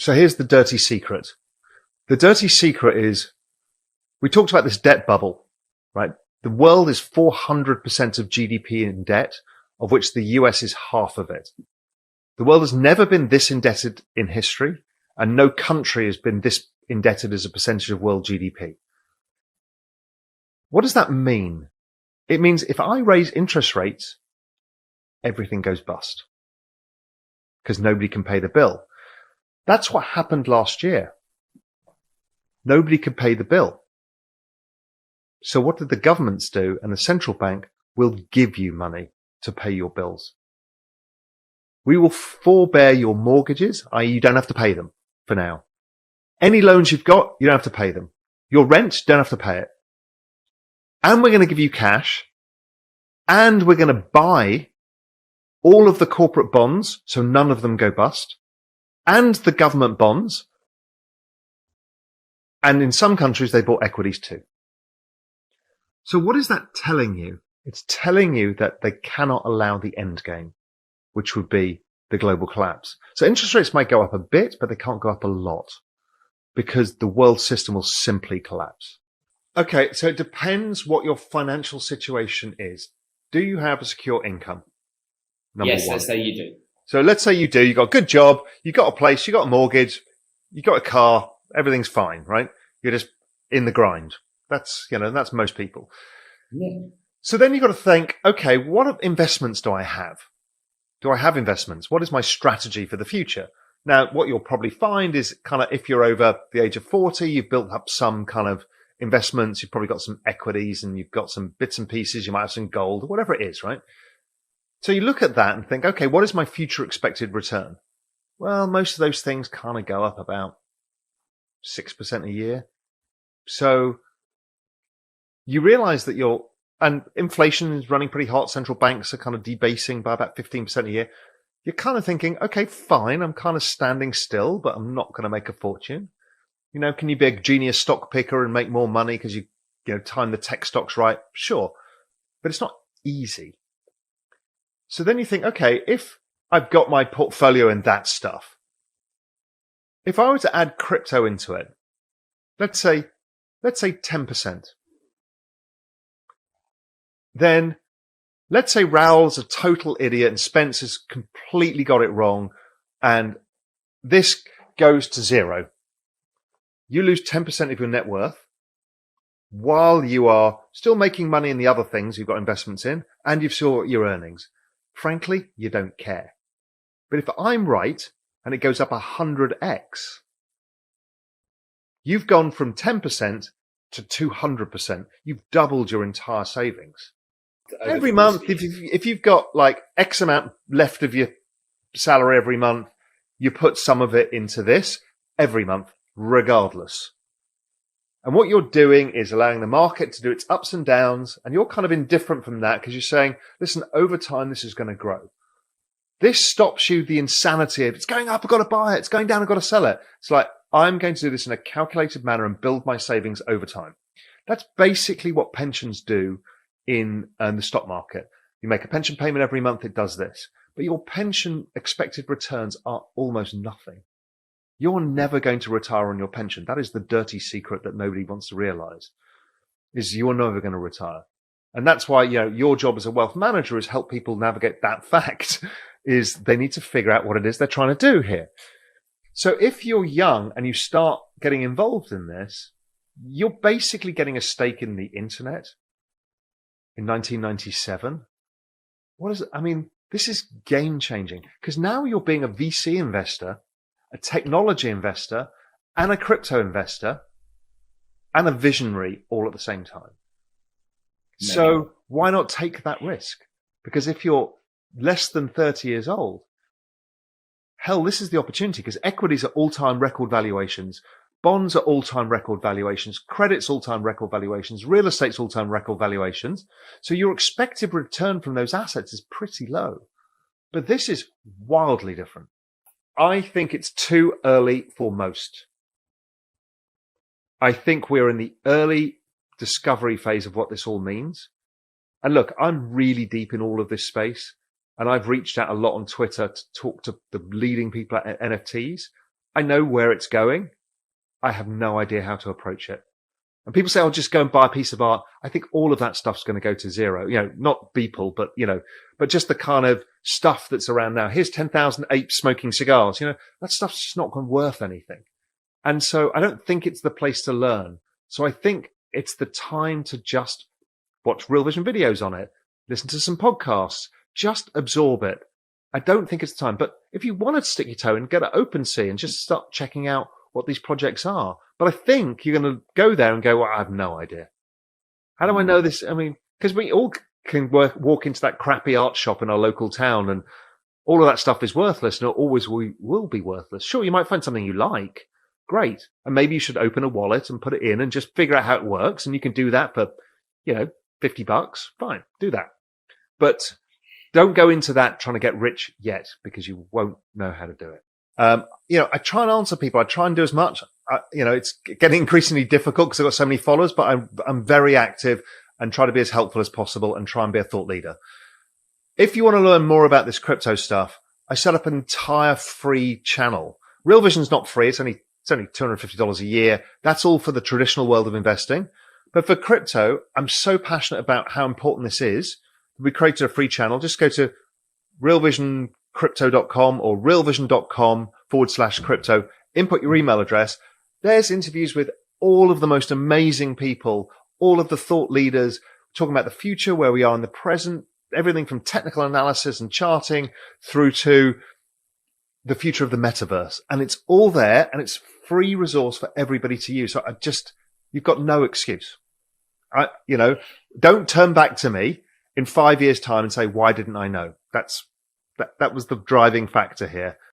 So here's the dirty secret. The dirty secret is, we talked about this debt bubble, right? The world is 400% of GDP in debt, of which the US is half of it. The world has never been this indebted in history, and no country has been this indebted as a percentage of world GDP. What does that mean? It means if I raise interest rates, everything goes bust because nobody can pay the bill. That's what happened last year. Nobody could pay the bill. So what did the governments do? And the central bank will give you money to pay your bills. We will forbear your mortgages, i.e. you don't have to pay them for now. Any loans you've got, you don't have to pay them. Your rent, you don't have to pay it. And we're going to give you cash. And we're going to buy all of the corporate bonds, so none of them go bust. And the government bonds. And in some countries, they bought equities too. So what is that telling you? It's telling you that they cannot allow the end game, which would be the global collapse. So interest rates might go up a bit, but they can't go up a lot because the world system will simply collapse. Okay, so it depends what your financial situation is. Do you have a secure income? Number Yes, one. let's say you do. So let's say you do. You got a good job. You got a place. You got a mortgage. You got a car. Everything's fine, right? You're just in the grind. That's most people. Yeah. So then you've got to think, okay, what investments do I have? Do I have investments? What is my strategy for the future? Now, what you'll probably find is kind of if you're over the age of 40, you've built up some kind of investments. You've probably got some equities and you've got some bits and pieces. You might have some gold, whatever it is, right? So you look at that and think, okay, what is my future expected return? Well, most of those things kind of go up about 6% a year. So you realize that and inflation is running pretty hot. Central banks are kind of debasing by about 15% a year. You're kind of thinking, okay, fine. I'm kind of standing still, but I'm not going to make a fortune. Can you be a genius stock picker and make more money because you time the tech stocks right? Sure. But it's not easy. So then you think, okay, if I've got my portfolio in that stuff, if I were to add crypto into it, let's say 10%, then let's say Raoul's a total idiot and Spencer's completely got it wrong and this goes to zero. You lose 10% of your net worth while you are still making money in the other things you've got investments in and you've still got your earnings. Frankly, you don't care. But if I'm right and it goes up 100x, you've gone from 10% to 200%. You've doubled your entire savings. Every month, if you've got like X amount left of your salary every month, you put some of it into this every month, regardless. And what you're doing is allowing the market to do its ups and downs, and you're kind of indifferent from that because you're saying, listen, over time, this is going to grow. This stops you the insanity of it's going up, I've got to buy it. It's going down, I've got to sell it. It's like, I'm going to do this in a calculated manner and build my savings over time. That's basically what pensions do in the stock market. You make a pension payment every month, it does this. But your pension expected returns are almost nothing. You're never going to retire on your pension. That is the dirty secret that nobody wants to realize, is you're never going to retire. And that's why, your job as a wealth manager is help people navigate that fact, is they need to figure out what it is they're trying to do here. So if you're young and you start getting involved in this, you're basically getting a stake in the internet in 1997. This is game changing because now you're being a VC investor, a technology investor, and a crypto investor, and a visionary all at the same time. Maybe. So why not take that risk? Because if you're less than 30 years old, hell, this is the opportunity because equities are all-time record valuations. Bonds are all-time record valuations. Credit's all-time record valuations. Real estate's all-time record valuations. So your expected return from those assets is pretty low. But this is wildly different. I think it's too early for most. I think we're in the early discovery phase of what this all means. And look, I'm really deep in all of this space. And I've reached out a lot on Twitter to talk to the leading people at NFTs. I know where it's going. I have no idea how to approach it. And people say, "I'll just go and buy a piece of art." I think all of that stuff's going to go to zero. Not Beeple, but just the kind of stuff that's around now. Here's 10,000 apes smoking cigars. That stuff's just not worth anything. And so I don't think it's the place to learn. So I think it's the time to just watch Real Vision videos on it, listen to some podcasts, just absorb it. I don't think it's the time. But if you want to stick your toe in, go to OpenSea and just start checking out what these projects are. But I think you're going to go there and go, well, I have no idea. How do I know this? I mean, because we all can walk into that crappy art shop in our local town and all of that stuff is worthless and it always will be worthless. Sure, you might find something you like. Great. And maybe you should open a wallet and put it in and just figure out how it works. And you can do that for, $50. Fine, do that. But don't go into that trying to get rich yet because you won't know how to do it. I try and answer people. I try and do as much. It's getting increasingly difficult because I've got so many followers, but I'm very active and try to be as helpful as possible and try and be a thought leader. If you want to learn more about this crypto stuff, I set up an entire free channel. Real Vision's not free. It's only $250 a year. That's all for the traditional world of investing. But for crypto, I'm so passionate about how important this is. We created a free channel. Just go to realvisioncrypto.com or realvision.com/crypto. Input your email address. There's interviews with all of the most amazing people, all of the thought leaders, talking about the future, where we are in the present, everything from technical analysis and charting through to the future of the metaverse. And it's all there and it's free resource for everybody to use. So you've got no excuse. Don't turn back to me in 5 years' time and say, why didn't I know? That was the driving factor here.